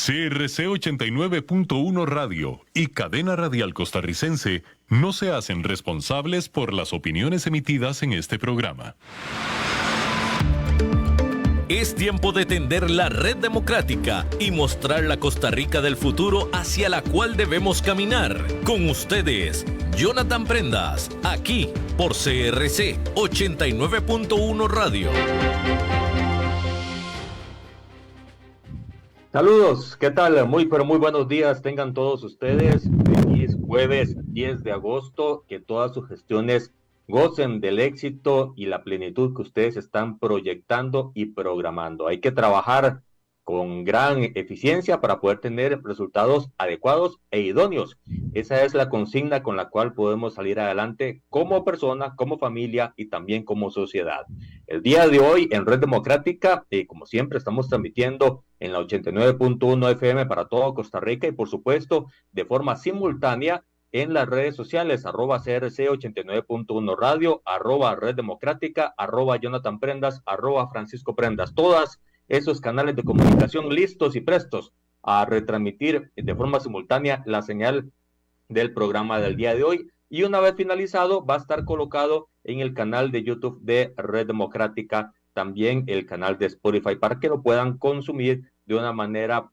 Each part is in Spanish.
CRC 89.1 Radio y Cadena Radial Costarricense no se hacen responsables por las opiniones emitidas en este programa. Es tiempo de tender la red democrática y mostrar la Costa Rica del futuro hacia la cual debemos caminar. Con ustedes, Jonathan Prendas, aquí por CRC 89.1 Radio. Saludos, ¿qué tal? Muy buenos días tengan todos ustedes. Feliz jueves 10 de agosto, que todas sus gestiones gocen del éxito y la plenitud que ustedes están proyectando y programando. Hay que trabajar con gran eficiencia para poder tener resultados adecuados e idóneos. Esa es la consigna con la cual podemos salir adelante como persona, como familia y también como sociedad. El día de hoy en Red Democrática, como siempre, estamos transmitiendo en la 89.1 FM para todo Costa Rica y por supuesto de forma simultánea en las redes sociales, @CRC 89.1 Radio, @Red Democrática, @Jonathan Prendas, @Francisco Prendas. Todas esos canales de comunicación listos y prestos a retransmitir de forma simultánea la señal del programa del día de hoy. Y una vez finalizado, va a estar colocado en el canal de YouTube de Red Democrática, también el canal de Spotify, para que lo puedan consumir de una manera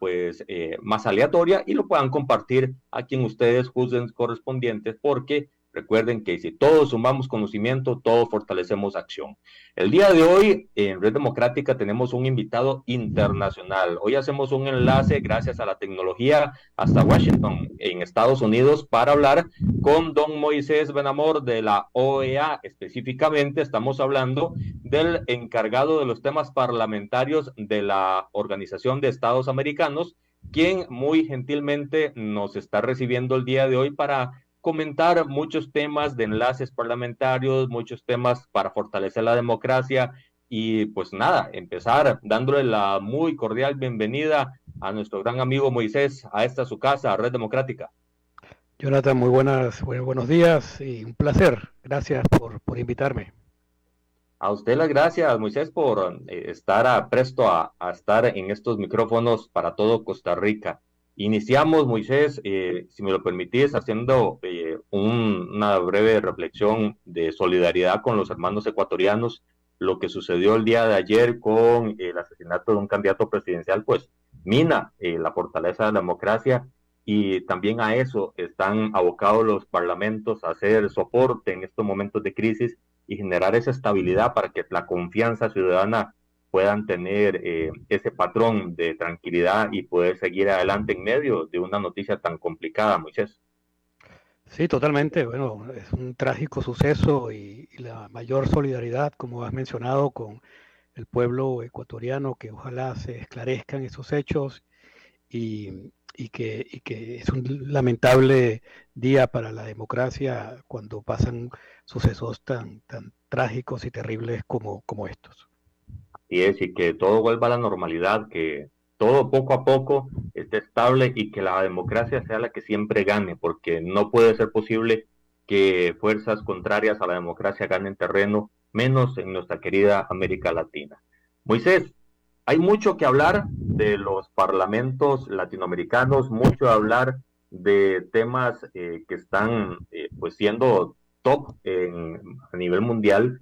más aleatoria y lo puedan compartir a quien ustedes juzguen correspondientes, porque recuerden que si todos sumamos conocimiento, todos fortalecemos acción. El día de hoy en Red Democrática tenemos un invitado internacional. Hoy hacemos un enlace gracias a la tecnología hasta Washington, en Estados Unidos, para hablar con don Moisés Benamor de la OEA. Específicamente estamos hablando del encargado de los temas parlamentarios de la Organización de Estados Americanos, quien muy gentilmente nos está recibiendo el día de hoy para comentar muchos temas de enlaces parlamentarios, muchos temas para fortalecer la democracia y pues nada, empezar dándole la muy cordial bienvenida a nuestro gran amigo Moisés a esta su casa, Red Democrática. Jonathan, muy buenos días y un placer. Gracias por invitarme. A usted las gracias, Moisés, por estar presto a estar en estos micrófonos para todo Costa Rica. Iniciamos, Moisés, si me lo permitís, haciendo una breve reflexión de solidaridad con los hermanos ecuatorianos. Lo que sucedió el día de ayer con el asesinato de un candidato presidencial, pues mina la fortaleza de la democracia, y también a eso están abocados los parlamentos, a hacer soporte en estos momentos de crisis y generar esa estabilidad para que la confianza ciudadana puedan tener ese patrón de tranquilidad y poder seguir adelante en medio de una noticia tan complicada, Moisés. Sí, totalmente. Bueno, es un trágico suceso y la mayor solidaridad, como has mencionado, con el pueblo ecuatoriano, que ojalá se esclarezcan esos hechos y que es un lamentable día para la democracia cuando pasan sucesos tan trágicos y terribles como estos. Y que todo vuelva a la normalidad, que todo poco a poco esté estable y que la democracia sea la que siempre gane, porque no puede ser posible que fuerzas contrarias a la democracia ganen terreno, menos en nuestra querida América Latina. Moisés, hay mucho que hablar de los parlamentos latinoamericanos, mucho que hablar de temas que están siendo top a nivel mundial.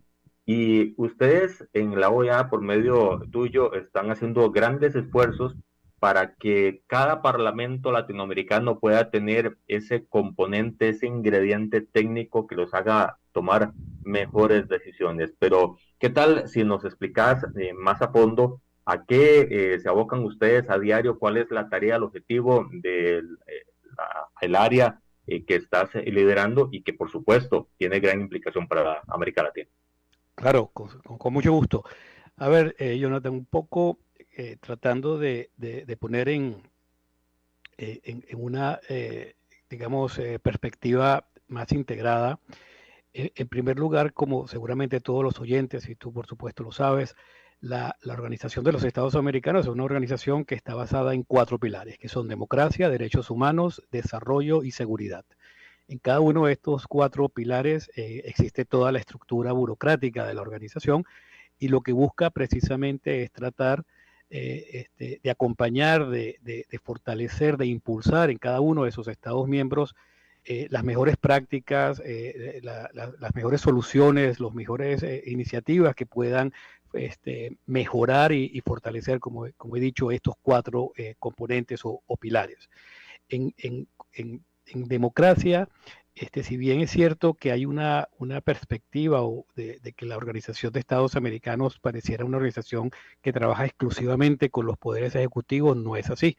Y ustedes en la OEA, por medio tuyo, están haciendo grandes esfuerzos para que cada parlamento latinoamericano pueda tener ese componente, ese ingrediente técnico que los haga tomar mejores decisiones. Pero, ¿qué tal si nos explicas más a fondo a qué se abocan ustedes a diario? ¿Cuál es la tarea, el objetivo del área que estás liderando y que, por supuesto, tiene gran implicación para América Latina? Claro, con mucho gusto. A ver, Jonathan, un poco tratando de poner en una, digamos, perspectiva más integrada. En primer lugar, como seguramente todos los oyentes, y tú por supuesto lo sabes, la Organización de los Estados Americanos es una organización que está basada en 4 pilares, que son democracia, derechos humanos, desarrollo y seguridad. En cada uno de estos 4 pilares existe toda la estructura burocrática de la organización y lo que busca precisamente es tratar de acompañar, de fortalecer, de impulsar en cada uno de esos Estados miembros las mejores prácticas, las mejores soluciones, las mejores iniciativas que puedan mejorar y fortalecer, como he dicho, estos 4 componentes o pilares. En democracia, si bien es cierto que hay una perspectiva de que la Organización de Estados Americanos pareciera una organización que trabaja exclusivamente con los poderes ejecutivos, no es así.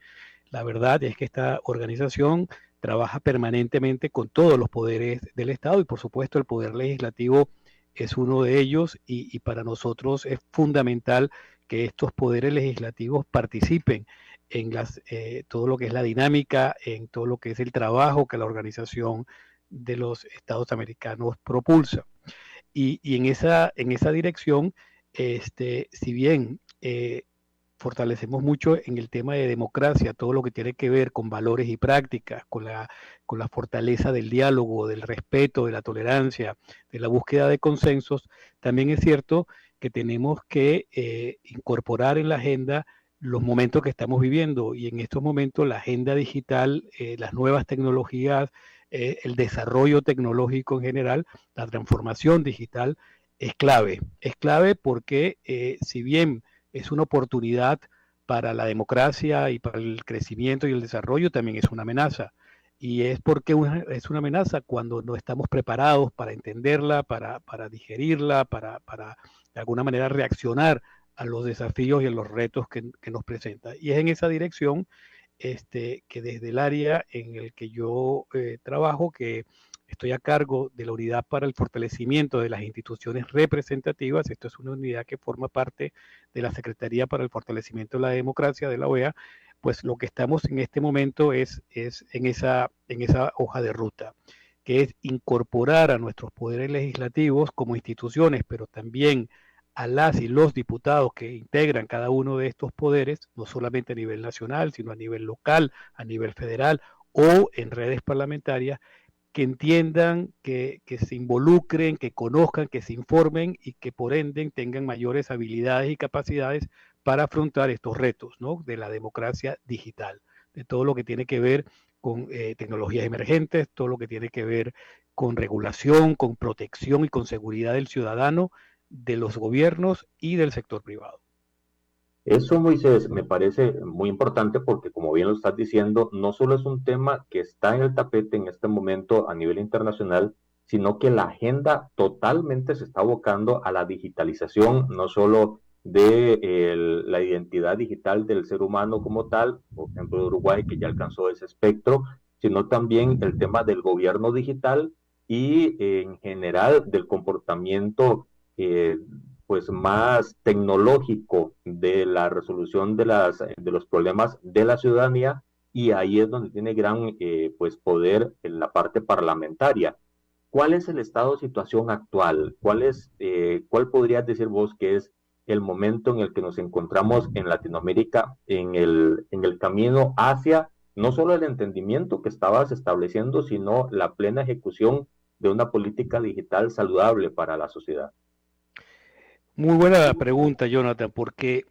La verdad es que esta organización trabaja permanentemente con todos los poderes del Estado y por supuesto el poder legislativo es uno de ellos y para nosotros es fundamental que estos poderes legislativos participen en todo lo que es la dinámica, en todo lo que es el trabajo que la Organización de los Estados Americanos propulsa. Y en esa dirección, si bien fortalecemos mucho en el tema de democracia, todo lo que tiene que ver con valores y prácticas, con la fortaleza del diálogo, del respeto, de la tolerancia, de la búsqueda de consensos, también es cierto que tenemos que incorporar en la agenda los momentos que estamos viviendo y en estos momentos la agenda digital, las nuevas tecnologías, el desarrollo tecnológico en general, la transformación digital es clave. Es clave porque si bien es una oportunidad para la democracia y para el crecimiento y el desarrollo, también es una amenaza. Y es porque es una amenaza cuando no estamos preparados para entenderla, para digerirla, para de alguna manera reaccionar a los desafíos y a los retos que nos presenta. Y es en esa dirección que desde el área en el que yo trabajo, que estoy a cargo de la unidad para el fortalecimiento de las instituciones representativas. Esto es una unidad que forma parte de la Secretaría para el Fortalecimiento de la Democracia de la OEA. Pues lo que estamos en este momento es en esa hoja de ruta, que es incorporar a nuestros poderes legislativos como instituciones, pero también a las y los diputados que integran cada uno de estos poderes, no solamente a nivel nacional, sino a nivel local, a nivel federal o en redes parlamentarias, que entiendan, que se involucren, que conozcan, que se informen y que por ende tengan mayores habilidades y capacidades para afrontar estos retos, ¿no?, de la democracia digital, de todo lo que tiene que ver con tecnologías emergentes, todo lo que tiene que ver con regulación, con protección y con seguridad del ciudadano, de los gobiernos y del sector privado. Eso, Moisés, me parece muy importante porque, como bien lo estás diciendo, no solo es un tema que está en el tapete en este momento a nivel internacional, sino que la agenda totalmente se está abocando a la digitalización, no solo de la identidad digital del ser humano como tal, por ejemplo, Uruguay, que ya alcanzó ese espectro, sino también el tema del gobierno digital y en general del comportamiento pues más tecnológico de la resolución de los problemas de la ciudadanía, y ahí es donde tiene gran pues poder en la parte parlamentaria. ¿Cuál es el estado de situación actual? ¿Cuál podrías decir vos que es el momento en el que nos encontramos en Latinoamérica en el camino hacia no solo el entendimiento que estabas estableciendo, sino la plena ejecución de una política digital saludable para la sociedad? Muy buena pregunta, Jonathan, porque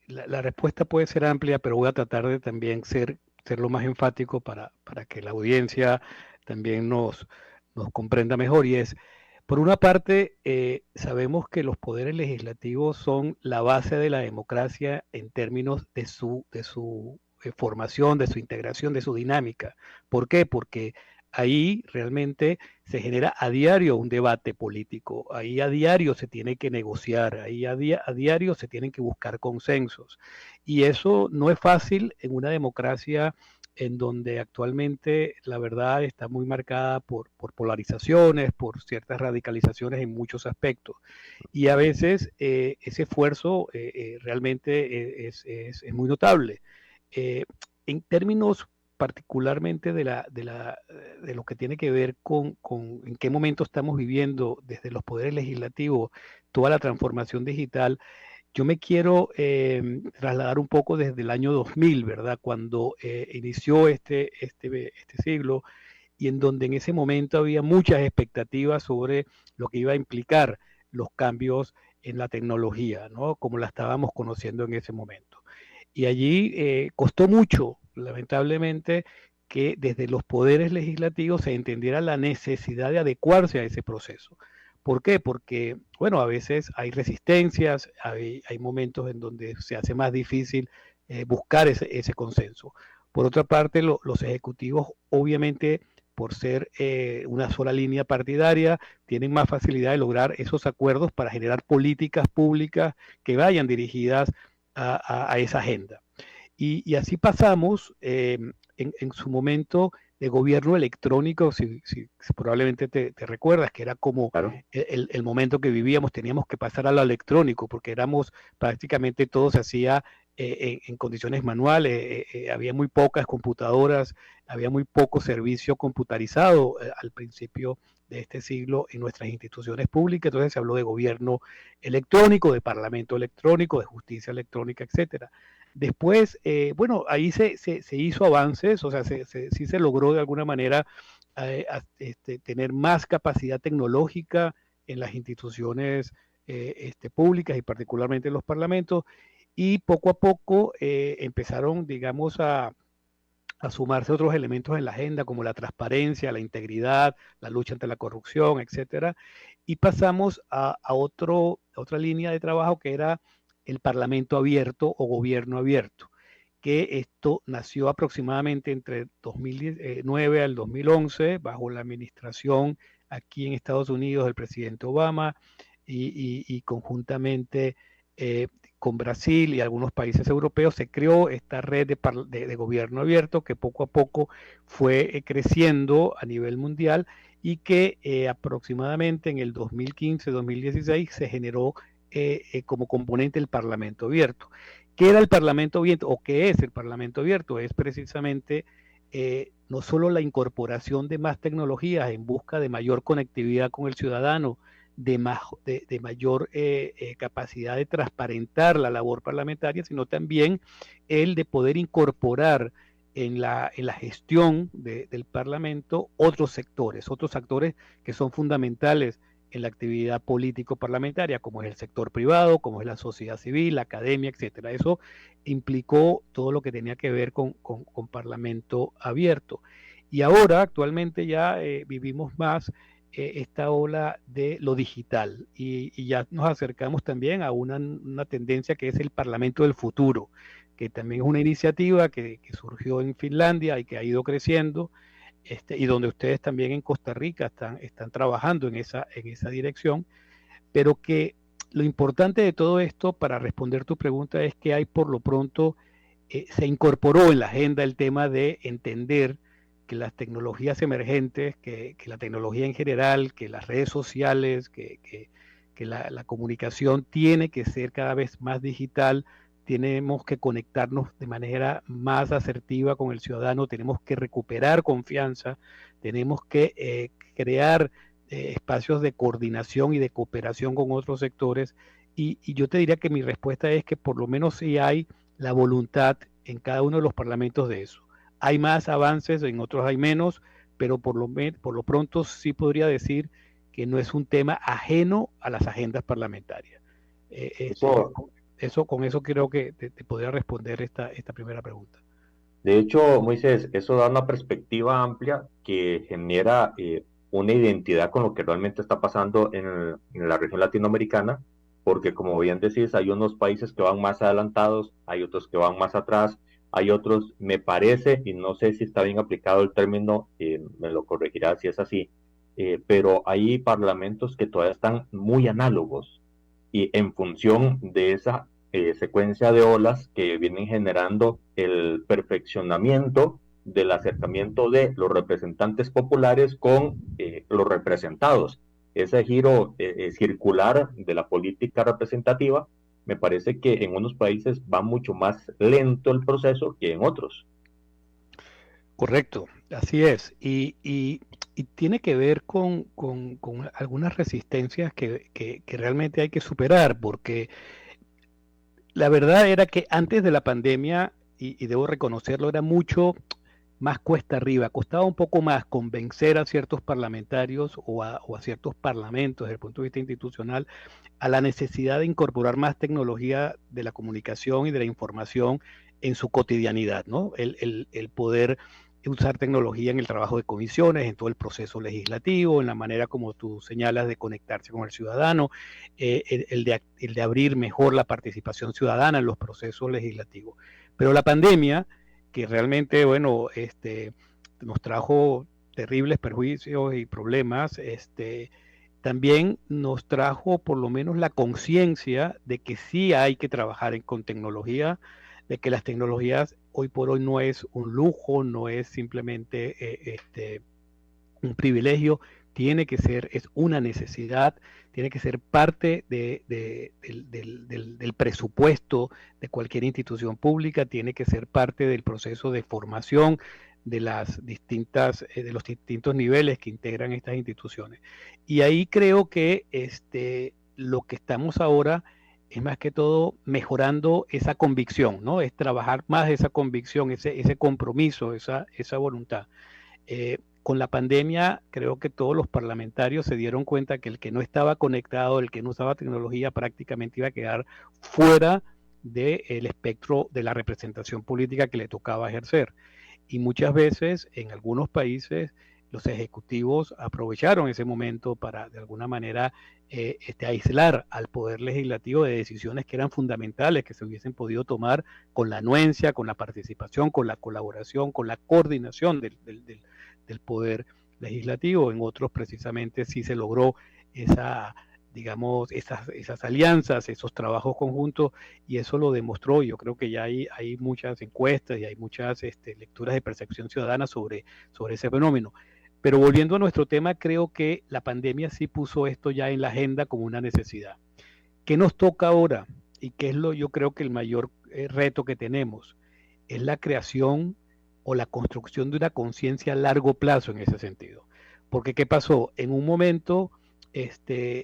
la respuesta puede ser amplia, pero voy a tratar de también ser lo más enfático para que la audiencia también nos comprenda mejor. Y es, por una parte, sabemos que los poderes legislativos son la base de la democracia en términos de su formación, de su integración, de su dinámica. ¿Por qué? Porque ahí realmente se genera a diario un debate político, ahí a diario se tiene que negociar, ahí a diario se tienen que buscar consensos. Y eso no es fácil en una democracia en donde actualmente la verdad está muy marcada por polarizaciones, por ciertas radicalizaciones en muchos aspectos. Y a veces ese esfuerzo realmente es muy notable. En términos particularmente de lo que tiene que ver con en qué momento estamos viviendo desde los poderes legislativos toda la transformación digital, yo me quiero trasladar un poco desde el año 2000, ¿verdad? Cuando inició este siglo y en donde en ese momento había muchas expectativas sobre lo que iba a implicar los cambios en la tecnología, ¿no? Como la estábamos conociendo en ese momento. Y allí costó mucho, lamentablemente, que desde los poderes legislativos se entendiera la necesidad de adecuarse a ese proceso. ¿Por qué? Porque, bueno, a veces hay resistencias, hay momentos en donde se hace más difícil buscar ese consenso. Por otra parte, los ejecutivos, obviamente, por ser una sola línea partidaria, tienen más facilidad de lograr esos acuerdos para generar políticas públicas que vayan dirigidas a esa agenda. Y así pasamos en su momento de gobierno electrónico, si probablemente te recuerdas, que era como Claro. el momento que vivíamos, teníamos que pasar a lo electrónico, porque éramos prácticamente todo se hacía en condiciones manuales, había muy pocas computadoras, había muy poco servicio computarizado al principio de este siglo en nuestras instituciones públicas. Entonces se habló de gobierno electrónico, de parlamento electrónico, de justicia electrónica, etcétera. Después, bueno, ahí se hizo avances, o sea, sí se logró de alguna manera tener más capacidad tecnológica en las instituciones públicas y particularmente en los parlamentos, y poco a poco empezaron, digamos, a sumarse otros elementos en la agenda como la transparencia, la integridad, la lucha ante la corrupción, etcétera, y pasamos a otra línea de trabajo que era el Parlamento abierto o gobierno abierto, que esto nació aproximadamente entre 2009 al 2011 bajo la administración aquí en Estados Unidos del presidente Obama y conjuntamente con Brasil y algunos países europeos se creó esta red de gobierno abierto que poco a poco fue creciendo a nivel mundial y que aproximadamente en el 2015-2016 se generó como componente el Parlamento abierto. ¿Qué era el Parlamento abierto o qué es el Parlamento abierto? Es precisamente no solo la incorporación de más tecnologías en busca de mayor conectividad con el ciudadano, de mayor capacidad de transparentar la labor parlamentaria, sino también el de poder incorporar en la gestión del Parlamento otros actores que son fundamentales en la actividad político-parlamentaria, como es el sector privado, como es la sociedad civil, la academia, etcétera. Eso implicó todo lo que tenía que ver con Parlamento abierto. Y ahora, actualmente, ya vivimos más esta ola de lo digital y ya nos acercamos también a una tendencia que es el Parlamento del futuro, que también es una iniciativa que surgió en Finlandia y que ha ido creciendo, y donde ustedes también en Costa Rica están trabajando en esa dirección, pero que lo importante de todo esto, para responder tu pregunta, es que hay por lo pronto, se incorporó en la agenda el tema de entender que las tecnologías emergentes, que la tecnología en general, que las redes sociales, que la comunicación tiene que ser cada vez más digital, tenemos que conectarnos de manera más asertiva con el ciudadano, tenemos que recuperar confianza, tenemos que crear espacios de coordinación y de cooperación con otros sectores, y yo te diría que mi respuesta es que por lo menos sí hay la voluntad en cada uno de los parlamentos de eso. Hay más avances, en otros hay menos, pero por lo pronto sí podría decir que no es un tema ajeno a las agendas parlamentarias. Con eso creo que te podría responder esta primera pregunta. De hecho, Moisés, eso da una perspectiva amplia que genera una identidad con lo que realmente está pasando en la región latinoamericana, porque como bien decís, hay unos países que van más adelantados, hay otros que van más atrás, hay otros, me parece, y no sé si está bien aplicado el término, me lo corregirá si es así, pero hay parlamentos que todavía están muy análogos y en función de esa secuencia de olas que vienen generando el perfeccionamiento del acercamiento de los representantes populares con los representados. Ese giro circular de la política representativa, me parece que en unos países va mucho más lento el proceso que en otros. Correcto, así es. Y tiene que ver con algunas resistencias que realmente hay que superar, porque la verdad era que antes de la pandemia, y debo reconocerlo, era mucho más cuesta arriba, costaba un poco más convencer a ciertos parlamentarios o a ciertos parlamentos desde el punto de vista institucional a la necesidad de incorporar más tecnología de la comunicación y de la información en su cotidianidad, ¿no? El poder usar tecnología en el trabajo de comisiones, en todo el proceso legislativo, en la manera como tú señalas de conectarse con el ciudadano, el de abrir mejor la participación ciudadana en los procesos legislativos. Pero la pandemia, que realmente, bueno, nos trajo terribles perjuicios y problemas, también nos trajo por lo menos la conciencia de que sí hay que trabajar con tecnología, de que las tecnologías hoy por hoy no es un lujo, no es simplemente un privilegio, tiene que ser, es una necesidad, tiene que ser parte del presupuesto de cualquier institución pública, tiene que ser parte del proceso de formación de los distintos niveles que integran estas instituciones. Y ahí creo que lo que estamos ahora es más que todo mejorando esa convicción, ¿no? Es trabajar más esa convicción, ese compromiso, esa voluntad. Con la pandemia, creo que todos los parlamentarios se dieron cuenta que el que no estaba conectado, el que no usaba tecnología, prácticamente iba a quedar fuera del espectro de la representación política que le tocaba ejercer. Y muchas veces, en algunos países, los ejecutivos aprovecharon ese momento para, de alguna manera, aislar al poder legislativo de decisiones que eran fundamentales, que se hubiesen podido tomar con la anuencia, con la participación, con la colaboración, con la coordinación del poder legislativo. En otros, precisamente, sí se logró esas alianzas, esos trabajos conjuntos, y eso lo demostró. Yo creo que ya hay muchas encuestas y hay muchas lecturas de percepción ciudadana sobre ese fenómeno. Pero volviendo a nuestro tema, creo que la pandemia sí puso esto ya en la agenda como una necesidad. ¿Qué nos toca ahora? Y qué es yo creo que el mayor reto que tenemos es la creación o la construcción de una conciencia a largo plazo en ese sentido. Porque ¿qué pasó? En un momento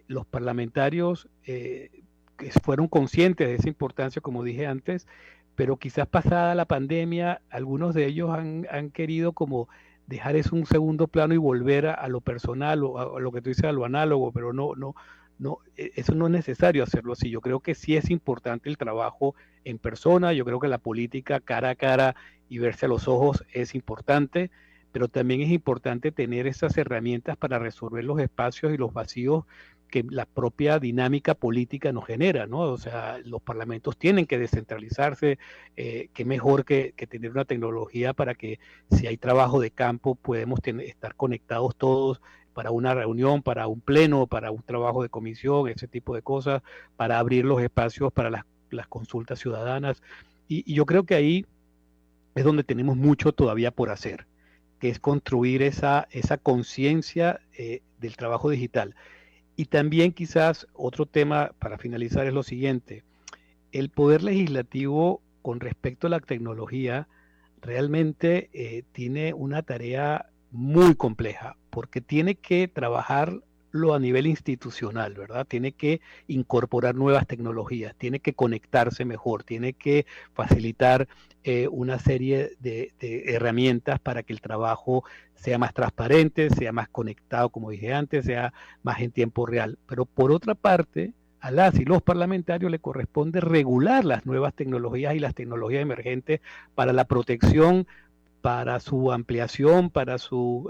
los parlamentarios que fueron conscientes de esa importancia, como dije antes, pero quizás pasada la pandemia, algunos de ellos han querido como dejar eso un segundo plano y volver a lo personal o a lo que tú dices, a lo análogo, pero no, eso no es necesario hacerlo así. Yo creo que sí es importante el trabajo en persona, yo creo que la política cara a cara y verse a los ojos es importante, pero también es importante tener esas herramientas para resolver los espacios y los vacíos que la propia dinámica política nos genera, ¿no? O sea, los parlamentos tienen que descentralizarse, qué mejor que tener una tecnología para que si hay trabajo de campo podemos estar conectados todos para una reunión, para un pleno, para un trabajo de comisión, ese tipo de cosas, para abrir los espacios para las consultas ciudadanas. Y yo creo que ahí es donde tenemos mucho todavía por hacer, que es construir esa conciencia del trabajo digital. Y también quizás otro tema para finalizar es lo siguiente: el poder legislativo con respecto a la tecnología realmente tiene una tarea muy compleja, porque tiene que trabajarlo a nivel institucional, ¿verdad? Tiene que incorporar nuevas tecnologías, tiene que conectarse mejor, tiene que facilitar una serie de herramientas para que el trabajo sea más transparente, sea más conectado, como dije antes, sea más en tiempo real. Pero por otra parte, a las y los parlamentarios le corresponde regular las nuevas tecnologías y las tecnologías emergentes para la protección, para su ampliación, para su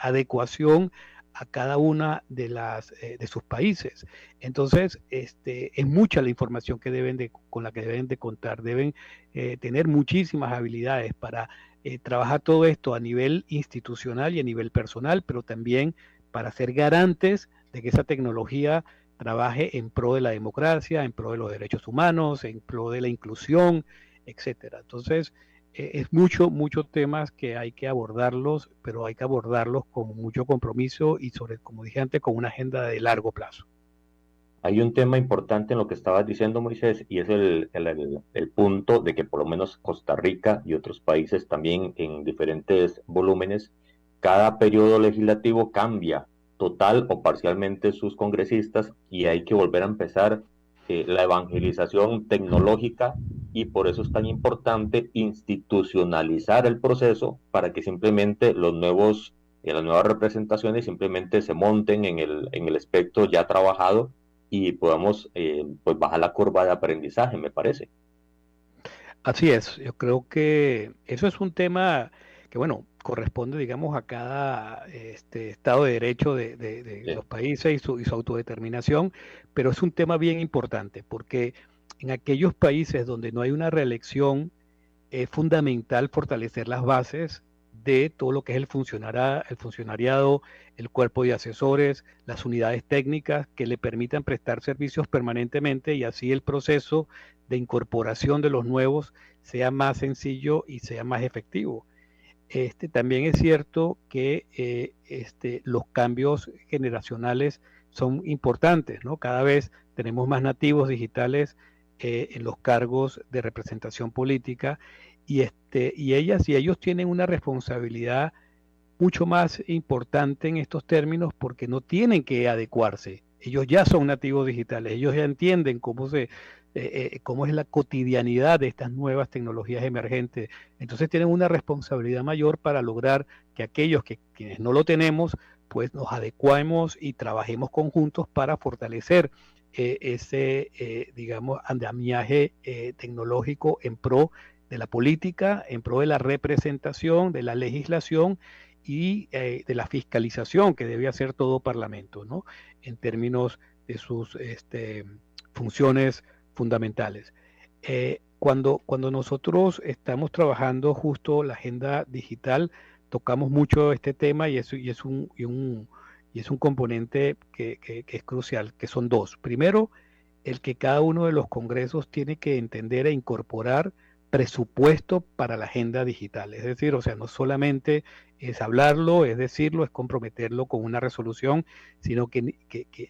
adecuación a cada una de sus países. Entonces, es mucha la información que con la que deben de contar. Deben tener muchísimas habilidades para trabajar todo esto a nivel institucional y a nivel personal, pero también para ser garantes de que esa tecnología trabaje en pro de la democracia, en pro de los derechos humanos, en pro de la inclusión, etcétera. Entonces, es muchos temas que hay que abordarlos, pero hay que abordarlos con mucho compromiso y como dije antes, con una agenda de largo plazo. Hay un tema importante en lo que estabas diciendo, Moisés, y es el punto de que por lo menos Costa Rica y otros países también en diferentes volúmenes, cada periodo legislativo cambia total o parcialmente sus congresistas y hay que volver a empezar la evangelización tecnológica, y por eso es tan importante institucionalizar el proceso para que simplemente las nuevas representaciones simplemente se monten en el espectro ya trabajado y podamos pues bajar la curva de aprendizaje, me parece. Así es, yo creo que eso es un tema que, bueno, corresponde, digamos, a cada Estado de Derecho de Sí, los países y su autodeterminación, pero es un tema bien importante porque en aquellos países donde no hay una reelección, es fundamental fortalecer las bases de todo lo que es el funcionariado, el cuerpo de asesores, las unidades técnicas que le permitan prestar servicios permanentemente y así el proceso de incorporación de los nuevos sea más sencillo y sea más efectivo. También es cierto que los cambios generacionales son importantes, ¿no? Cada vez tenemos más nativos digitales en los cargos de representación política y ellas y ellos tienen una responsabilidad mucho más importante en estos términos porque no tienen que adecuarse. Ellos ya son nativos digitales, ellos ya entienden cómo es la cotidianidad de estas nuevas tecnologías emergentes. Entonces tienen una responsabilidad mayor para lograr que quienes no lo tenemos, pues nos adecuemos y trabajemos conjuntos para fortalecer digamos, andamiaje tecnológico en pro de la política, en pro de la representación, de la legislación y de la fiscalización que debe hacer todo parlamento, ¿no? En términos de sus funciones fundamentales. Cuando nosotros estamos trabajando justo la agenda digital, tocamos mucho este tema y es un componente que es crucial, que son dos. Primero, el que cada uno de los congresos tiene que entender e incorporar presupuesto para la agenda digital. Es decir, o sea, no solamente es hablarlo, es decirlo, es comprometerlo con una resolución, sino que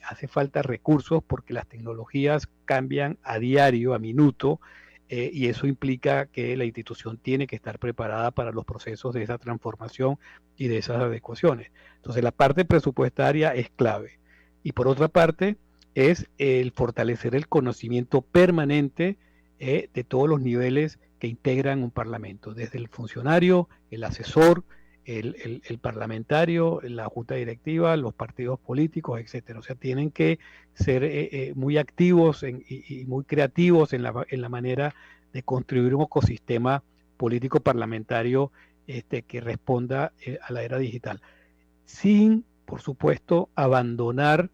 hace falta recursos porque las tecnologías cambian a diario, a minuto, y eso implica que la institución tiene que estar preparada para los procesos de esa transformación y de esas adecuaciones. Entonces, la parte presupuestaria es clave. Y por otra parte, es el fortalecer el conocimiento permanente de todos los niveles que integran un parlamento, desde el funcionario, el asesor, el parlamentario, la junta directiva, los partidos políticos, etcétera. O sea, tienen que ser muy activos y muy creativos en la manera de construir un ecosistema político parlamentario que responda a la era digital. Sin, por supuesto, abandonar,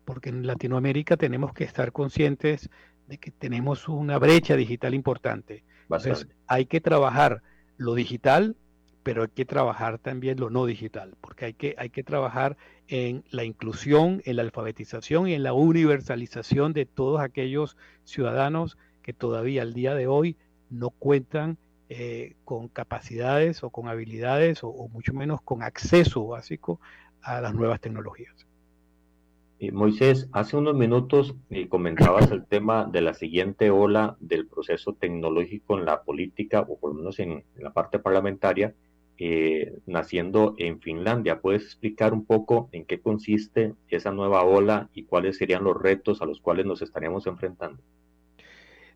porque en Latinoamérica tenemos que estar conscientes de que tenemos una brecha digital importante. Entonces, bastante. hay que trabajar lo digital, pero hay que trabajar también lo no digital, porque hay que trabajar en la inclusión, en la alfabetización y en la universalización de todos aquellos ciudadanos que todavía al día de hoy no cuentan con capacidades o con habilidades o mucho menos con acceso básico a las nuevas tecnologías. Moisés, hace unos minutos comentabas el tema de la siguiente ola del proceso tecnológico en la política, o por lo menos en la parte parlamentaria, naciendo en Finlandia. ¿Puedes explicar un poco en qué consiste esa nueva ola y cuáles serían los retos a los cuales nos estaríamos enfrentando?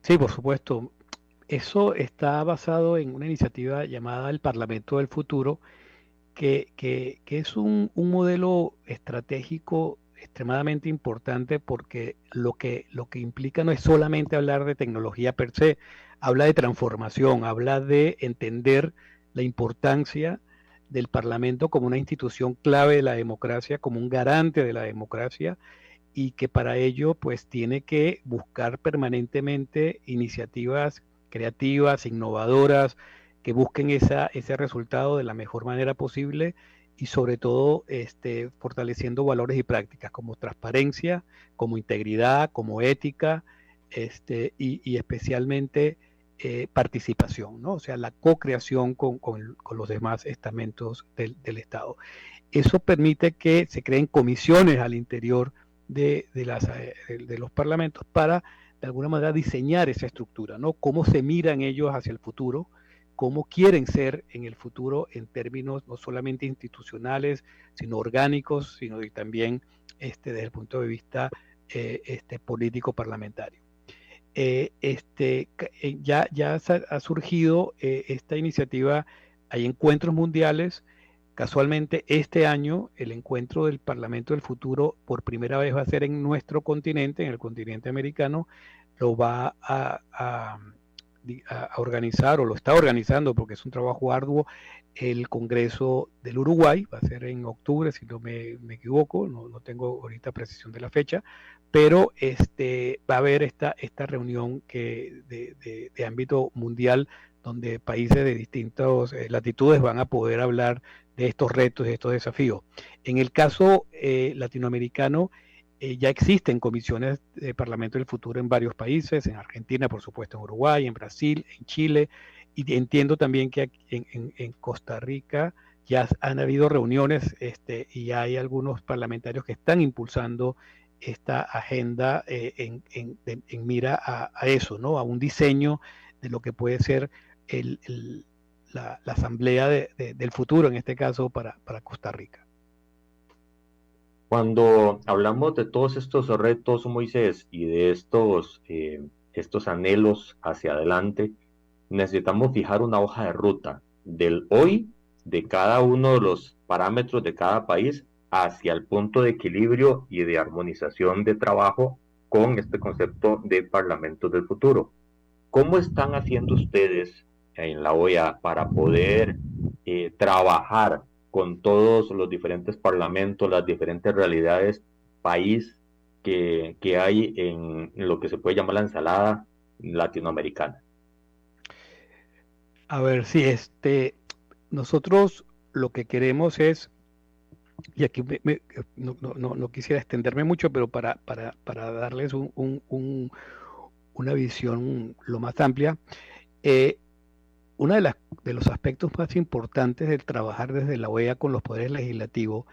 Sí, por supuesto. Eso está basado en una iniciativa llamada el Parlamento del Futuro, que es un modelo estratégico extremadamente importante porque lo que implica no es solamente hablar de tecnología per se, habla de transformación, habla de entender la importancia del Parlamento como una institución clave de la democracia, como un garante de la democracia y que para ello pues tiene que buscar permanentemente iniciativas creativas, innovadoras, que busquen ese resultado de la mejor manera posible y sobre todo fortaleciendo valores y prácticas como transparencia, como integridad, como ética y especialmente participación, ¿no? O sea, la co-creación con los demás estamentos del Estado. Eso permite que se creen comisiones al interior de los parlamentos para de alguna manera diseñar esa estructura, ¿no? Cómo se miran ellos hacia el futuro, cómo quieren ser en el futuro en términos no solamente institucionales, sino orgánicos, sino y también desde el punto de vista político parlamentario. ya ha surgido esta iniciativa. Hay encuentros mundiales. Casualmente, este año, el encuentro del Parlamento del Futuro por primera vez va a ser en nuestro continente, en el continente americano. Lo va a organizar, o lo está organizando, porque es un trabajo arduo, el Congreso del Uruguay. Va a ser en octubre, si no me equivoco, no tengo ahorita precisión de la fecha, pero va a haber esta reunión de ámbito mundial, donde países de distintas latitudes van a poder hablar de estos retos, de estos desafíos. En el caso latinoamericano, ya existen comisiones de Parlamento del Futuro en varios países, en Argentina, por supuesto, en Uruguay, en Brasil, en Chile, y entiendo también que en Costa Rica ya han habido reuniones, y hay algunos parlamentarios que están impulsando esta agenda en mira a eso, ¿no? A un diseño de lo que puede ser la asamblea del futuro, en este caso para Costa Rica. Cuando hablamos de todos estos retos, Moisés, y de estos anhelos hacia adelante, necesitamos fijar una hoja de ruta del hoy de cada uno de los parámetros de cada país hacia el punto de equilibrio y de armonización de trabajo con este concepto de parlamentos del futuro. ¿Cómo están haciendo ustedes en la OEA para poder trabajar con todos los diferentes parlamentos, las diferentes realidades país que hay en lo que se puede llamar la ensalada latinoamericana? A ver, sí, nosotros lo que queremos es, y aquí no quisiera extenderme mucho, pero para darles una visión lo más amplia, uno de los aspectos más importantes del trabajar desde la OEA con los poderes legislativos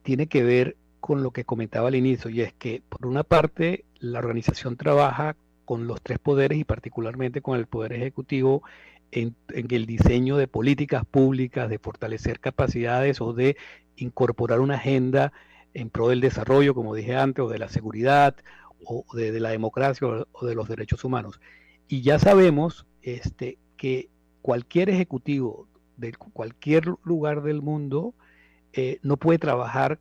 tiene que ver con lo que comentaba al inicio, y es que, por una parte, la organización trabaja con los tres poderes, y particularmente con el Poder Ejecutivo, en el diseño de políticas públicas, de fortalecer capacidades o de incorporar una agenda en pro del desarrollo, como dije antes, o de la seguridad, o de la democracia, o de los derechos humanos. Y ya sabemos que cualquier ejecutivo de cualquier lugar del mundo no puede trabajar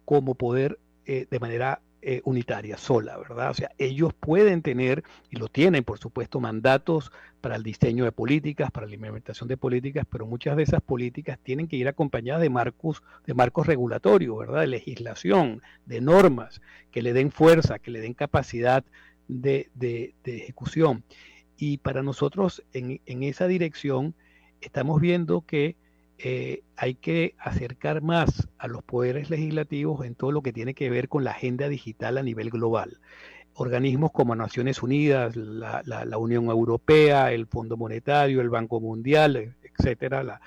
como poder de manera unitaria, sola, ¿verdad? O sea, ellos pueden tener, y lo tienen, por supuesto, mandatos para el diseño de políticas, para la implementación de políticas, pero muchas de esas políticas tienen que ir acompañadas de marcos regulatorios, ¿verdad? De legislación, de normas que le den fuerza, que le den capacidad de ejecución. Y para nosotros, en esa dirección, estamos viendo que hay que acercar más a los poderes legislativos en todo lo que tiene que ver con la agenda digital a nivel global. Organismos como Naciones Unidas, la Unión Europea, el Fondo Monetario, el Banco Mundial, etcétera,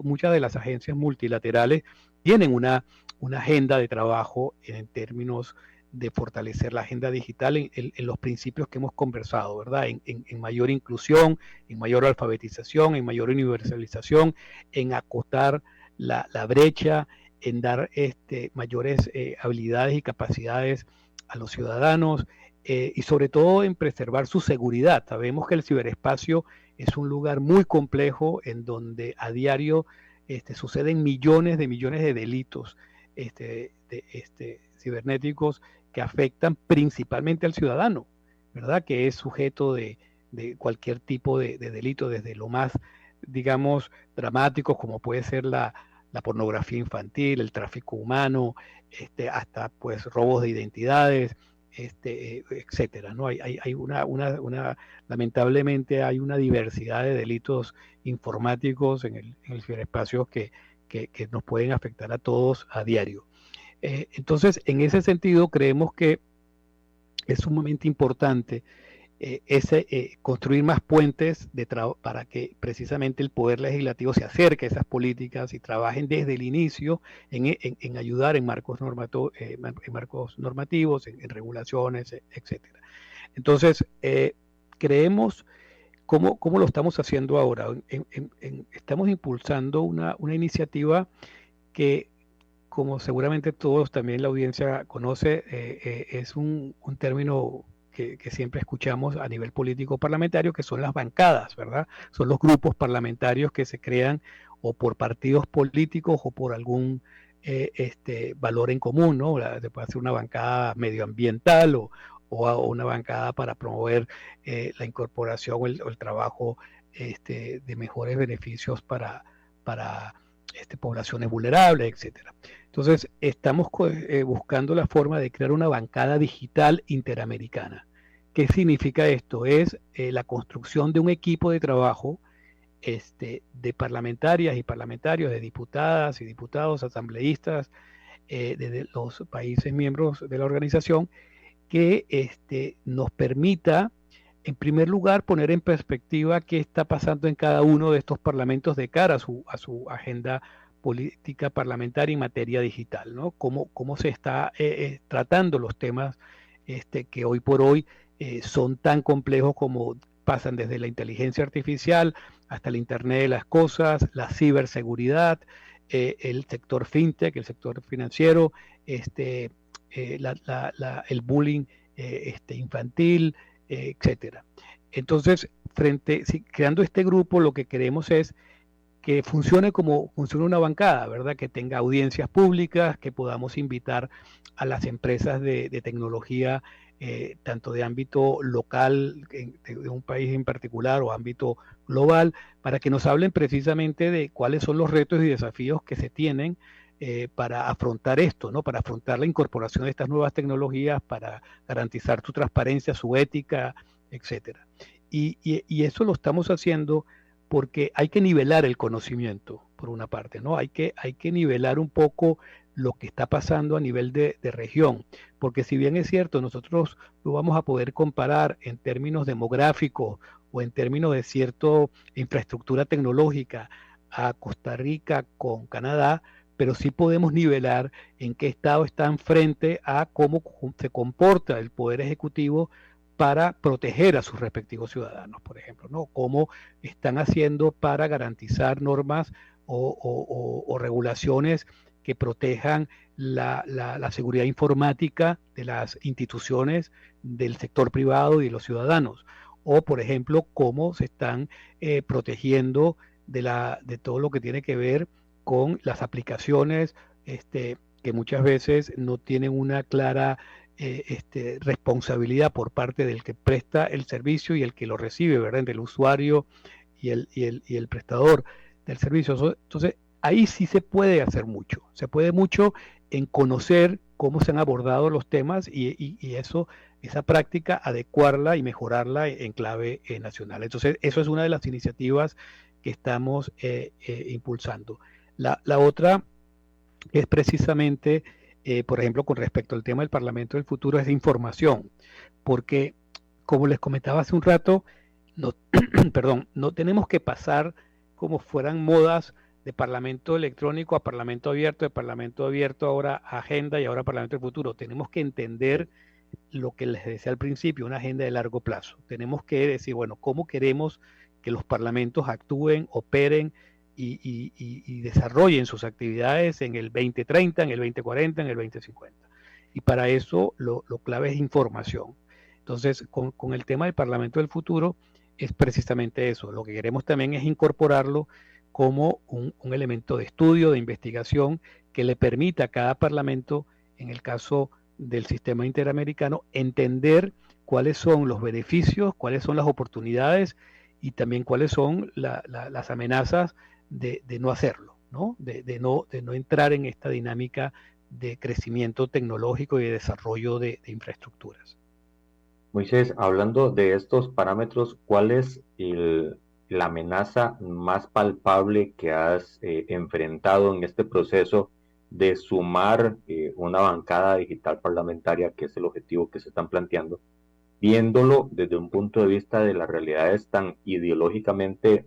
muchas de las agencias multilaterales tienen una agenda de trabajo en términos de fortalecer la agenda digital en los principios que hemos conversado, ¿verdad? En mayor inclusión, en mayor alfabetización, en mayor universalización, en acotar la brecha, en dar mayores habilidades y capacidades a los ciudadanos, y sobre todo en preservar su seguridad. Sabemos que el ciberespacio es un lugar muy complejo, en donde a diario suceden millones de delitos cibernéticos, que afectan principalmente al ciudadano, ¿verdad? Que es sujeto de cualquier tipo de delito, desde lo más, digamos, dramático, como puede ser la pornografía infantil, el tráfico humano, hasta pues robos de identidades, etcétera, ¿no? Hay lamentablemente hay una diversidad de delitos informáticos en el ciberespacio que nos pueden afectar a todos a diario. Entonces, en ese sentido, creemos que es sumamente importante construir más puentes para que precisamente el Poder Legislativo se acerque a esas políticas y trabajen desde el inicio en ayudar en marcos normativos, en regulaciones, etcétera. Entonces, creemos, ¿cómo lo estamos haciendo ahora? Estamos impulsando una iniciativa que, como seguramente todos, también la audiencia conoce, es un término que siempre escuchamos a nivel político parlamentario, que son las bancadas, ¿verdad? Son los grupos parlamentarios que se crean o por partidos políticos o por algún valor en común, ¿no? Se puede hacer una bancada medioambiental o una bancada para promover la incorporación o el trabajo de mejores beneficios para poblaciones vulnerables, etcétera. Entonces, estamos buscando la forma de crear una bancada digital interamericana. ¿Qué significa esto? Es la construcción de un equipo de trabajo de parlamentarias y parlamentarios, de diputadas y diputados, asambleístas de los países miembros de la organización, que nos permita, en primer lugar, poner en perspectiva qué está pasando en cada uno de estos parlamentos de cara a su agenda política parlamentaria en materia digital, ¿no? Cómo se está tratando los temas que hoy por hoy son tan complejos como pasan desde la inteligencia artificial hasta el Internet de las cosas, la ciberseguridad, el sector fintech, el sector financiero, el bullying infantil, etcétera. Entonces, creando este grupo, lo que queremos es que funcione como funciona una bancada, ¿verdad? Que tenga audiencias públicas, que podamos invitar a las empresas de tecnología, tanto de ámbito local, de un país en particular, o ámbito global, para que nos hablen precisamente de cuáles son los retos y desafíos que se tienen para afrontar esto, ¿no? Para afrontar la incorporación de estas nuevas tecnologías, para garantizar su transparencia, su ética, etcétera. Y eso lo estamos haciendo porque hay que nivelar el conocimiento, por una parte, ¿no? Hay que nivelar un poco lo que está pasando a nivel de región, porque si bien es cierto, nosotros lo vamos a poder comparar en términos demográficos o en términos de cierta infraestructura tecnológica a Costa Rica con Canadá, pero sí podemos nivelar en qué estado están frente a cómo se comporta el Poder Ejecutivo para proteger a sus respectivos ciudadanos, por ejemplo, ¿no? Cómo están haciendo para garantizar normas o regulaciones que protejan la seguridad informática de las instituciones, del sector privado y de los ciudadanos. O, por ejemplo, cómo se están protegiendo de todo lo que tiene que ver con las aplicaciones que muchas veces no tienen una clara responsabilidad por parte del que presta el servicio y el que lo recibe, ¿verdad? Entre el usuario y el prestador del servicio. Entonces, ahí sí se puede hacer mucho. Se puede mucho en conocer cómo se han abordado los temas y esa práctica, adecuarla y mejorarla en clave nacional. Entonces, eso es una de las iniciativas que estamos impulsando. La otra es precisamente, por ejemplo, con respecto al tema del Parlamento del Futuro, es información, porque, como les comentaba hace un rato, no tenemos que pasar como fueran modas de Parlamento electrónico a Parlamento abierto, de Parlamento abierto ahora a agenda y ahora Parlamento del Futuro. Tenemos que entender lo que les decía al principio, una agenda de largo plazo. Tenemos que decir, bueno, ¿cómo queremos que los parlamentos actúen, operen y desarrollen sus actividades en el 2030, en el 2040, en el 2050? Y para eso lo clave es información. Entonces, con el tema del Parlamento del Futuro es precisamente eso. Lo que queremos también es incorporarlo como un elemento de estudio, de investigación, que le permita a cada parlamento, en el caso del sistema interamericano, entender cuáles son los beneficios, cuáles son las oportunidades y también cuáles son las amenazas de no hacerlo, ¿no? De no entrar en esta dinámica de crecimiento tecnológico y de desarrollo de infraestructuras. Moisés, hablando de estos parámetros, ¿cuál es la amenaza más palpable que has enfrentado en este proceso de sumar una bancada digital parlamentaria, que es el objetivo que se están planteando, viéndolo desde un punto de vista de las realidades tan ideológicamente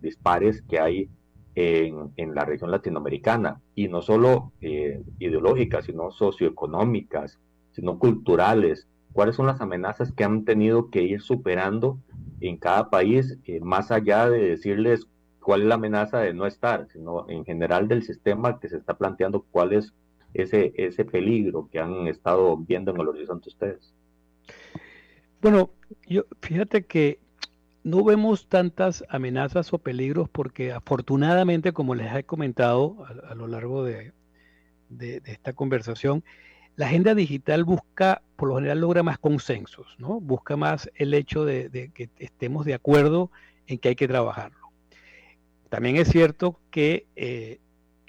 dispares que hay en la región latinoamericana, y no solo ideológicas, sino socioeconómicas, sino culturales? ¿Cuáles son las amenazas que han tenido que ir superando en cada país, más allá de decirles cuál es la amenaza de no estar, sino en general del sistema que se está planteando, cuál es ese peligro que han estado viendo en el horizonte ustedes? Bueno, fíjate que no vemos tantas amenazas o peligros porque afortunadamente, como les he comentado a lo largo de esta conversación, la agenda digital busca, por lo general logra más consensos, ¿no? Busca más el hecho de que estemos de acuerdo en que hay que trabajarlo. También es cierto que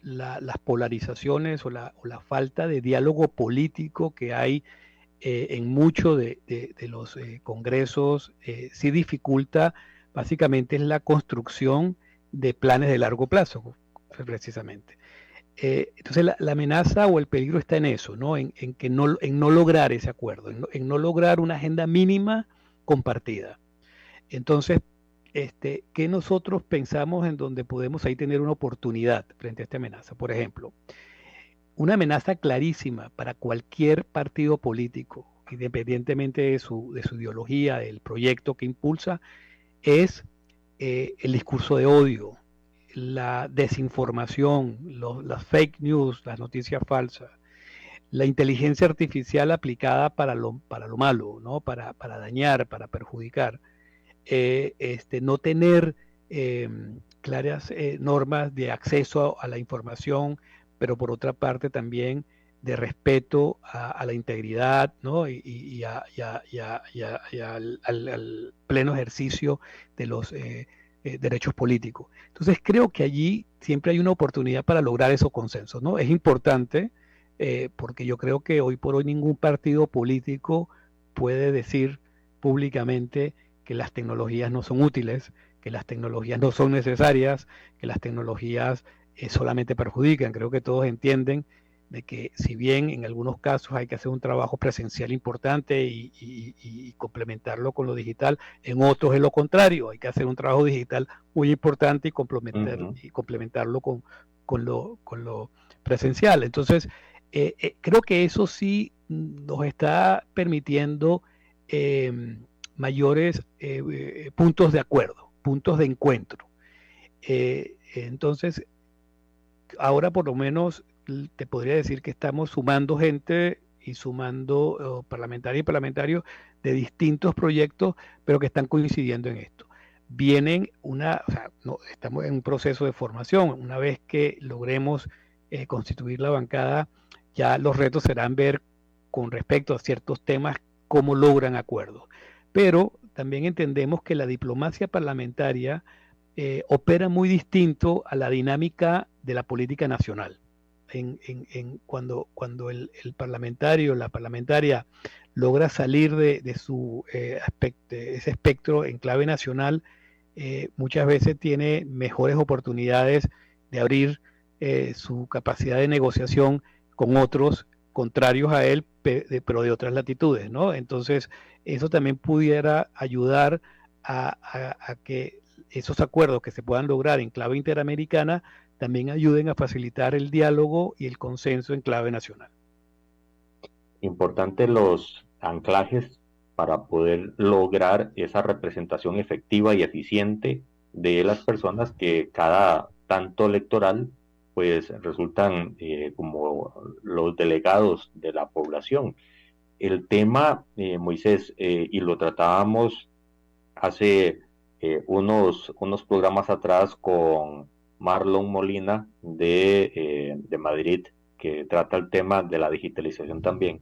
las polarizaciones o la falta de diálogo político que hay en muchos de los congresos sí dificulta, básicamente es la construcción de planes de largo plazo, precisamente. Entonces la amenaza o el peligro está en eso, ¿no? En no lograr ese acuerdo, en no lograr una agenda mínima compartida. Entonces, ¿qué nosotros pensamos en donde podemos ahí tener una oportunidad frente a esta amenaza? Por ejemplo, una amenaza clarísima para cualquier partido político, independientemente de su ideología, del proyecto que impulsa, es el discurso de odio, la desinformación, las fake news, las noticias falsas, la inteligencia artificial aplicada para lo malo, ¿no? Para dañar, para perjudicar, no tener claras normas de acceso a la información, pero por otra parte también de respeto a la integridad, ¿no? y al pleno ejercicio de los derechos políticos. Entonces creo que allí siempre hay una oportunidad para lograr esos consensos, ¿no? Es importante porque yo creo que hoy por hoy ningún partido político puede decir públicamente que las tecnologías no son útiles, que las tecnologías no son necesarias, que las tecnologías solamente perjudican. Creo que todos entienden de que si bien en algunos casos hay que hacer un trabajo presencial importante y complementarlo con lo digital, en otros es lo contrario, hay que hacer un trabajo digital muy importante y complementarlo con lo presencial. Entonces, creo que eso sí nos está permitiendo mayores puntos de acuerdo, puntos de encuentro. Entonces, ahora por lo menos te podría decir que estamos sumando gente y sumando parlamentarios y parlamentarios de distintos proyectos, pero que están coincidiendo en esto. Estamos en un proceso de formación. Una vez que logremos constituir la bancada, ya los retos serán ver con respecto a ciertos temas cómo logran acuerdos. Pero también entendemos que la diplomacia parlamentaria opera muy distinto a la dinámica de la política nacional. Cuando el parlamentario, la parlamentaria logra salir de ese espectro en clave nacional, muchas veces tiene mejores oportunidades de abrir su capacidad de negociación con otros contrarios a él, pero de otras latitudes, ¿no? Entonces, eso también pudiera ayudar a que esos acuerdos que se puedan lograr en clave interamericana también ayuden a facilitar el diálogo y el consenso en clave nacional. Importante los anclajes para poder lograr esa representación efectiva y eficiente de las personas que cada tanto electoral pues resultan como los delegados de la población. El tema, Moisés, y lo tratábamos hace unos programas atrás con Marlon Molina de Madrid, que trata el tema de la digitalización también,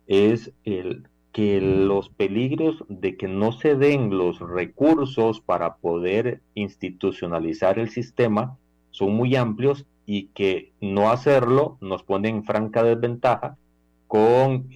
es que los peligros de que no se den los recursos para poder institucionalizar el sistema son muy amplios y que no hacerlo nos pone en franca desventaja con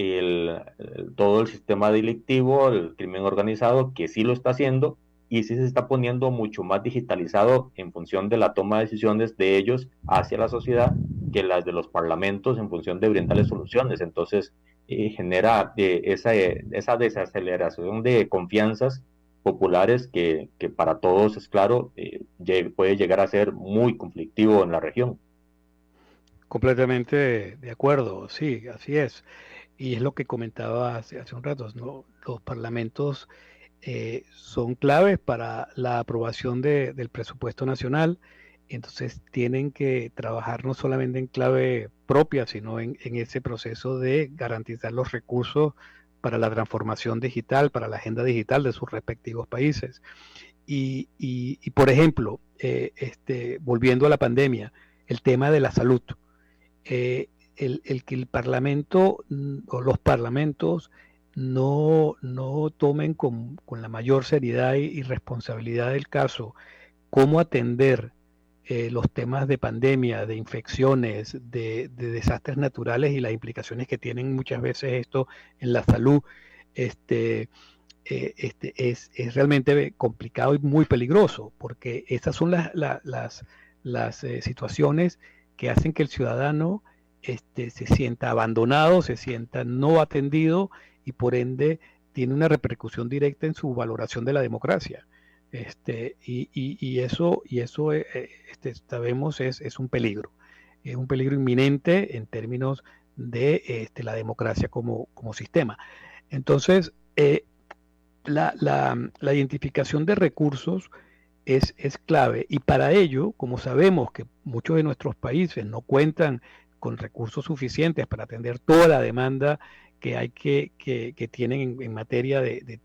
todo el sistema delictivo, el crimen organizado, que sí lo está haciendo y sí se está poniendo mucho más digitalizado en función de la toma de decisiones de ellos hacia la sociedad que las de los parlamentos en función de brindarles soluciones. Entonces, genera esa desaceleración de confianzas populares que para todos es claro, puede llegar a ser muy conflictivo en la región. Completamente de acuerdo, sí, así es. Y es lo que comentaba hace un rato, ¿no? Los parlamentos son claves para la aprobación del presupuesto nacional, entonces tienen que trabajar no solamente en clave propia, sino en ese proceso de garantizar los recursos para la transformación digital, para la agenda digital de sus respectivos países. Y por ejemplo, volviendo a la pandemia, el tema de la salud, el que el Parlamento o los parlamentos no tomen con la mayor seriedad y responsabilidad del caso cómo atender los temas de pandemia, de infecciones, de desastres naturales y las implicaciones que tienen muchas veces esto en la salud, es realmente complicado y muy peligroso, porque estas son las situaciones que hacen que el ciudadano se sienta abandonado, se sienta no atendido y por ende tiene una repercusión directa en su valoración de la democracia. Y eso sabemos es un peligro inminente en términos de la democracia como sistema. Entonces, la identificación de recursos es clave, y para ello, como sabemos que muchos de nuestros países no cuentan con recursos suficientes para atender toda la demanda que hay que tienen en materia de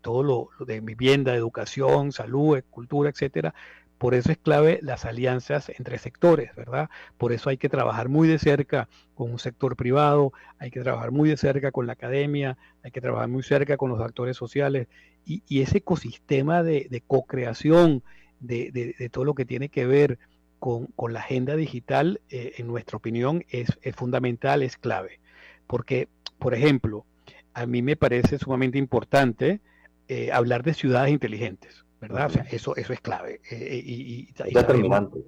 todo lo de vivienda, educación, salud, cultura, etcétera. Por eso es clave las alianzas entre sectores, ¿verdad? Por eso hay que trabajar muy de cerca con un sector privado, hay que trabajar muy de cerca con la academia, hay que trabajar muy cerca con los actores sociales, y ese ecosistema de co-creación de todo lo que tiene que ver con la agenda digital, en nuestra opinión, es fundamental, es clave. Porque, por ejemplo, a mí me parece sumamente importante hablar de ciudades inteligentes, ¿verdad? O sea, eso es clave. Es determinante.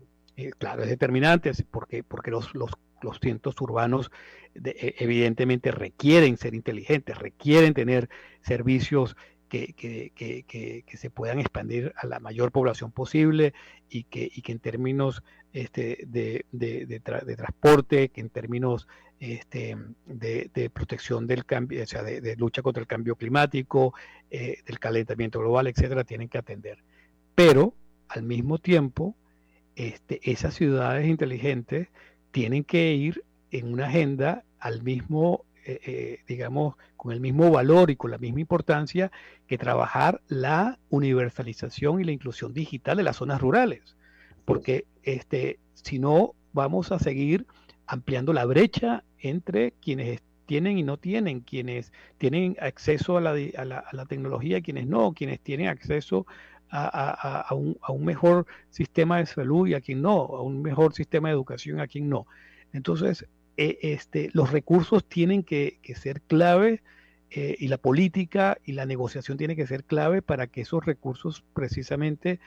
Claro, es determinante porque los centros urbanos evidentemente requieren ser inteligentes, requieren tener servicios que se puedan expandir a la mayor población posible y que en términos de transporte, que en términos de protección del cambio, o sea, de lucha contra el cambio climático, del calentamiento global, etcétera, tienen que atender. Pero al mismo tiempo, esas ciudades inteligentes tienen que ir en una agenda al mismo, digamos, con el mismo valor y con la misma importancia que trabajar la universalización y la inclusión digital de las zonas rurales. Porque si no, vamos a seguir ampliando la brecha entre quienes tienen y no tienen, quienes tienen acceso a la tecnología y quienes no, quienes tienen acceso a un mejor sistema de salud y a quien no, a un mejor sistema de educación y a quien no. Entonces, los recursos tienen que ser clave, y la política y la negociación tiene que ser clave para que esos recursos precisamente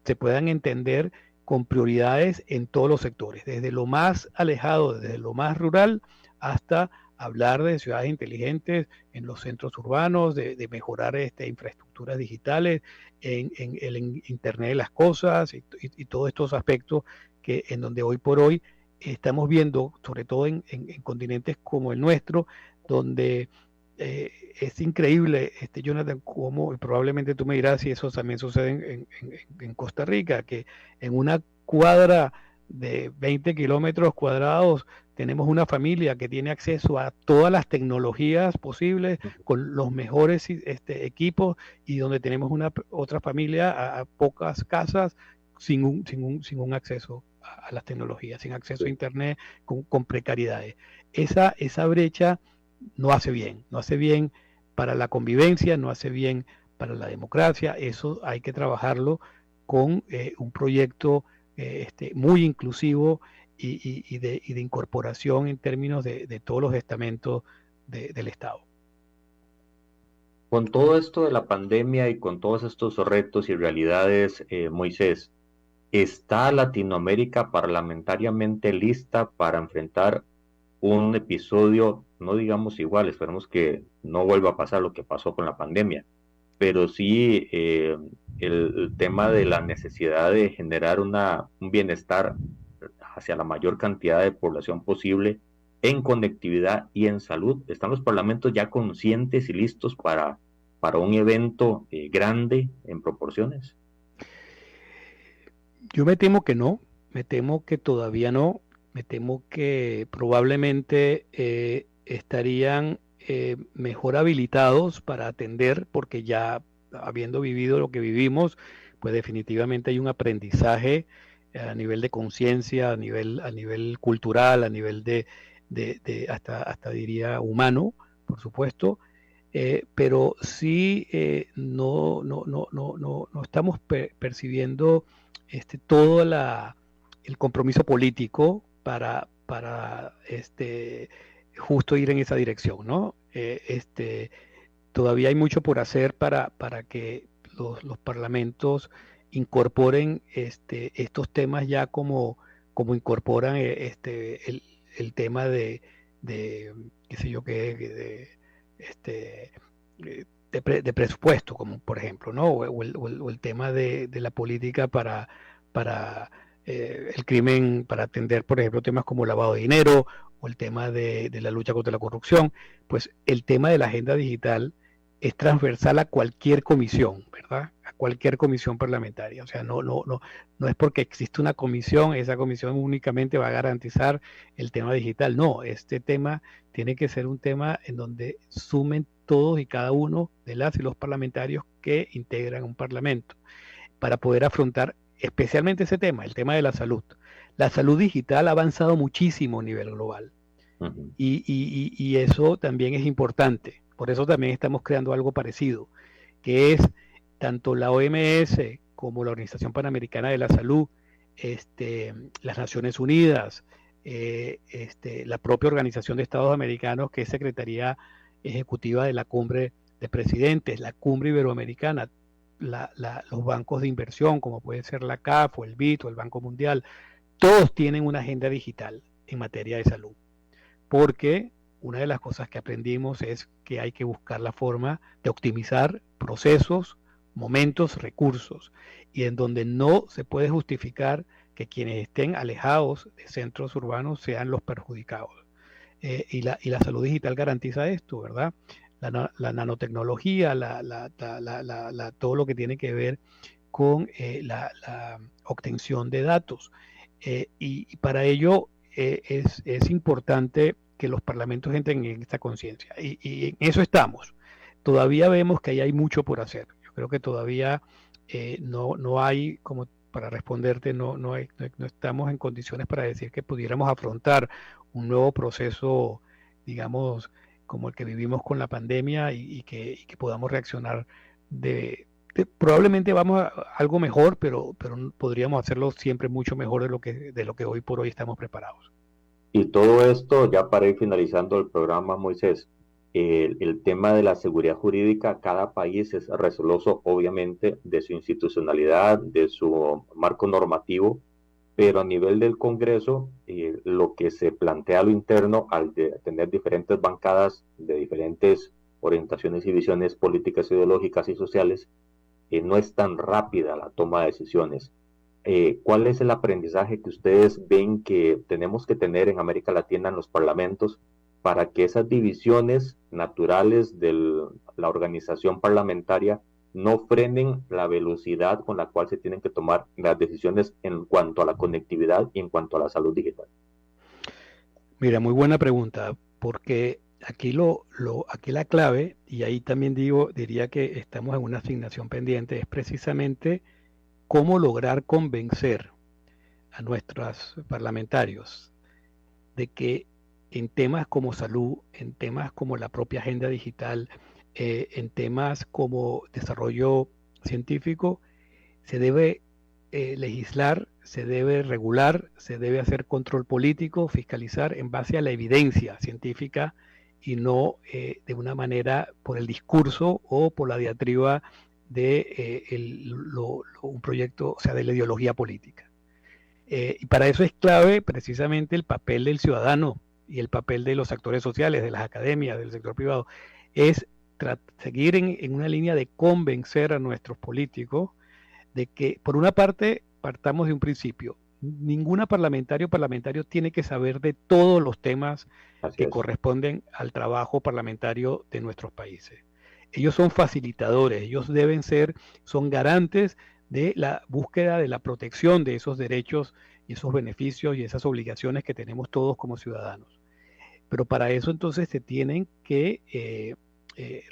se puedan entender con prioridades en todos los sectores, desde lo más alejado, desde lo más rural, hasta hablar de ciudades inteligentes en los centros urbanos, de mejorar infraestructuras digitales, en el Internet de las cosas y todos estos aspectos en donde hoy por hoy estamos viendo, sobre todo en continentes como el nuestro, donde es increíble, Jonathan, como probablemente tú me dirás si eso también sucede en Costa Rica, que en una cuadra de 20 kilómetros cuadrados tenemos una familia que tiene acceso a todas las tecnologías posibles con los mejores equipos, y donde tenemos otra familia a pocas casas sin un acceso a las tecnologías, sin acceso a internet, con precariedades. Esa brecha no hace bien para la convivencia, no hace bien para la democracia. Eso hay que trabajarlo con un proyecto muy inclusivo y de incorporación en términos de todos los estamentos del Estado. Con todo esto de la pandemia y con todos estos retos y realidades, Moisés, ¿está Latinoamérica parlamentariamente lista para enfrentar un episodio, no digamos igual, esperemos que no vuelva a pasar lo que pasó con la pandemia, pero sí el tema de la necesidad de generar un bienestar hacia la mayor cantidad de población posible en conectividad y en salud? ¿Están los parlamentos ya conscientes y listos para un evento grande en proporciones? Yo me temo que no, me temo que todavía no, me temo que probablemente estarían mejor habilitados para atender, porque ya habiendo vivido lo que vivimos, pues definitivamente hay un aprendizaje a nivel de conciencia, a nivel cultural, a nivel de hasta diría humano, por supuesto, pero sí no estamos percibiendo todo el compromiso político para justo ir en esa dirección, ¿no? Todavía hay mucho por hacer para que los parlamentos incorporen estos temas ya como incorporan el tema de qué sé yo qué, de presupuesto, como por ejemplo, ¿no? O el tema de la política para el crimen, para atender, por ejemplo, temas como lavado de dinero o el tema de la lucha contra la corrupción. Pues el tema de la agenda digital es transversal a cualquier comisión, ¿verdad? A cualquier comisión parlamentaria. O sea, no es porque existe una comisión, esa comisión únicamente va a garantizar el tema digital. No, este tema tiene que ser un tema en donde sumen todos y cada uno de las y los parlamentarios que integran un parlamento para poder afrontar especialmente ese tema, el tema de la salud. La salud digital ha avanzado muchísimo a nivel global. Uh-huh. Y eso también es importante. Por eso también estamos creando algo parecido, que es tanto la OMS como la Organización Panamericana de la Salud, las Naciones Unidas, la propia Organización de Estados Americanos, que es Secretaría Ejecutiva de la Cumbre de Presidentes, la Cumbre Iberoamericana, los bancos de inversión, como puede ser la CAF o el BID o el Banco Mundial, todos tienen una agenda digital en materia de salud. Porque una de las cosas que aprendimos es que hay que buscar la forma de optimizar procesos, momentos, recursos, y en donde no se puede justificar que quienes estén alejados de centros urbanos sean los perjudicados. Y la salud digital garantiza esto, ¿verdad? La nanotecnología, todo lo que tiene que ver con la obtención de datos. Y para ello es importante que los parlamentos entren en esta conciencia. Y en eso estamos. Todavía vemos que ahí hay mucho por hacer. Yo creo que todavía no hay, como para responderte, no estamos en condiciones para decir que pudiéramos afrontar un nuevo proceso, digamos, como el que vivimos con la pandemia y que podamos reaccionar probablemente vamos a algo mejor, pero podríamos hacerlo siempre mucho mejor de lo que hoy por hoy estamos preparados. Y todo esto, ya para ir finalizando el programa, Moisés, el tema de la seguridad jurídica, cada país es receloso, obviamente, de su institucionalidad, de su marco normativo, pero a nivel del Congreso, lo que se plantea a lo interno, al tener diferentes bancadas de diferentes orientaciones y visiones políticas, ideológicas y sociales, no es tan rápida la toma de decisiones. ¿Cuál es el aprendizaje que ustedes ven que tenemos que tener en América Latina en los parlamentos para que esas divisiones naturales de la organización parlamentaria no frenen la velocidad con la cual se tienen que tomar las decisiones en cuanto a la conectividad y en cuanto a la salud digital? Mira, muy buena pregunta, porque aquí aquí la clave, y ahí también diría que estamos en una asignación pendiente, es precisamente cómo lograr convencer a nuestros parlamentarios de que en temas como salud, en temas como la propia agenda digital, en temas como desarrollo científico, se debe legislar, se debe regular, se debe hacer control político, fiscalizar en base a la evidencia científica y no de una manera por el discurso o por la diatriba de un proyecto, o sea, de la ideología política. Y para eso es clave precisamente el papel del ciudadano y el papel de los actores sociales, de las academias, del sector privado, es seguir en una línea de convencer a nuestros políticos de que, por una parte, partamos de un principio. Ninguna parlamentario tiene que saber de todos los temas que corresponden al trabajo parlamentario de nuestros países. Ellos son facilitadores, ellos son garantes de la búsqueda de la protección de esos derechos y esos beneficios y esas obligaciones que tenemos todos como ciudadanos. Pero para eso entonces se tienen que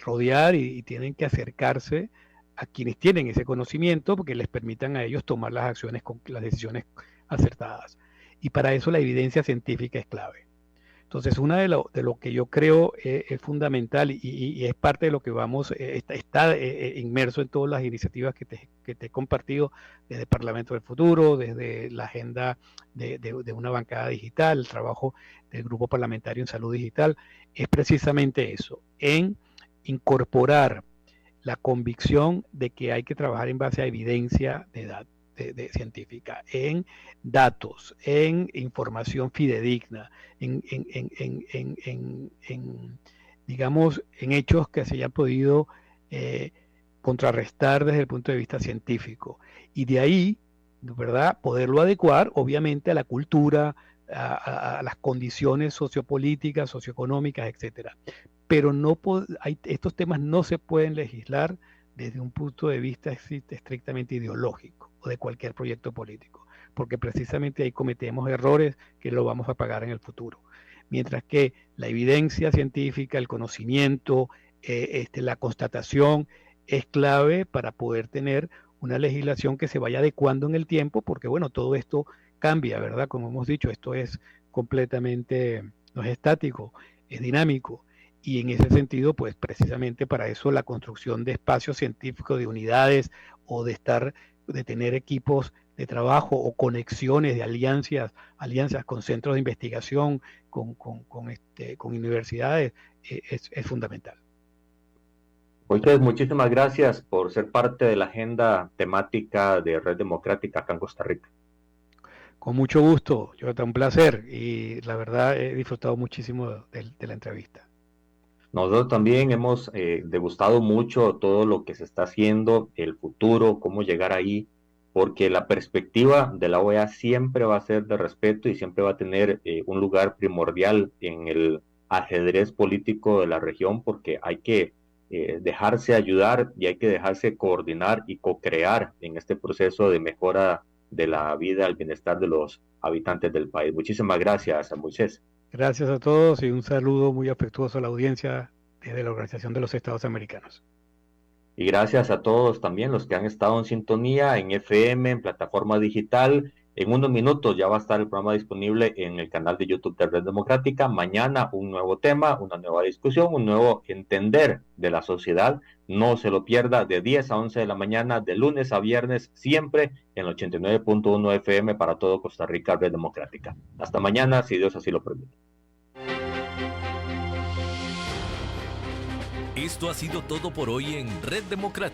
rodear y tienen que acercarse a quienes tienen ese conocimiento porque les permitan a ellos tomar las acciones, las decisiones acertadas. Y para eso la evidencia científica es clave. Entonces, una de lo que yo creo es fundamental y es parte de lo que vamos, está inmerso en todas las iniciativas que te he compartido, desde Parlamento del Futuro, desde la agenda de una bancada digital, el trabajo del Grupo Parlamentario en Salud Digital, es precisamente eso, en incorporar la convicción de que hay que trabajar en base a evidencia de datos. Científica, en datos, en información fidedigna, digamos, en hechos que se hayan podido contrarrestar desde el punto de vista científico. Y de ahí, ¿verdad?, poderlo adecuar, obviamente, a la cultura, a las condiciones sociopolíticas, socioeconómicas, etcétera. Pero estos temas no se pueden legislar desde un punto de vista estrictamente ideológico o de cualquier proyecto político, porque precisamente ahí cometemos errores que lo vamos a pagar en el futuro. Mientras que la evidencia científica, el conocimiento, la constatación es clave para poder tener una legislación que se vaya adecuando en el tiempo, porque bueno, todo esto cambia, ¿verdad? Como hemos dicho, esto es completamente, no es estático, es dinámico. Y en ese sentido, pues precisamente para eso la construcción de espacios científicos, de unidades o de tener equipos de trabajo o conexiones de alianzas con centros de investigación, con universidades, es fundamental. Moisés, muchísimas gracias por ser parte de la agenda temática de Red Democrática acá en Costa Rica. Con mucho gusto, Jonathan, un placer y la verdad he disfrutado muchísimo de la entrevista. Nosotros también hemos degustado mucho todo lo que se está haciendo, el futuro, cómo llegar ahí, porque la perspectiva de la OEA siempre va a ser de respeto y siempre va a tener un lugar primordial en el ajedrez político de la región, porque hay que dejarse ayudar y hay que dejarse coordinar y co-crear en este proceso de mejora de la vida, el bienestar de los habitantes del país. Muchísimas gracias, Moisés. Gracias a todos y un saludo muy afectuoso a la audiencia desde la Organización de los Estados Americanos. Y gracias a todos también los que han estado en sintonía en FM, en plataforma digital. En unos minutos ya va a estar el programa disponible en el canal de YouTube de Red Democrática. Mañana un nuevo tema, una nueva discusión, un nuevo entender de la sociedad. No se lo pierda de 10 a 11 de la mañana, de lunes a viernes, siempre en 89.1 FM para todo Costa Rica, Red Democrática. Hasta mañana, si Dios así lo permite. Esto ha sido todo por hoy en Red Democrática.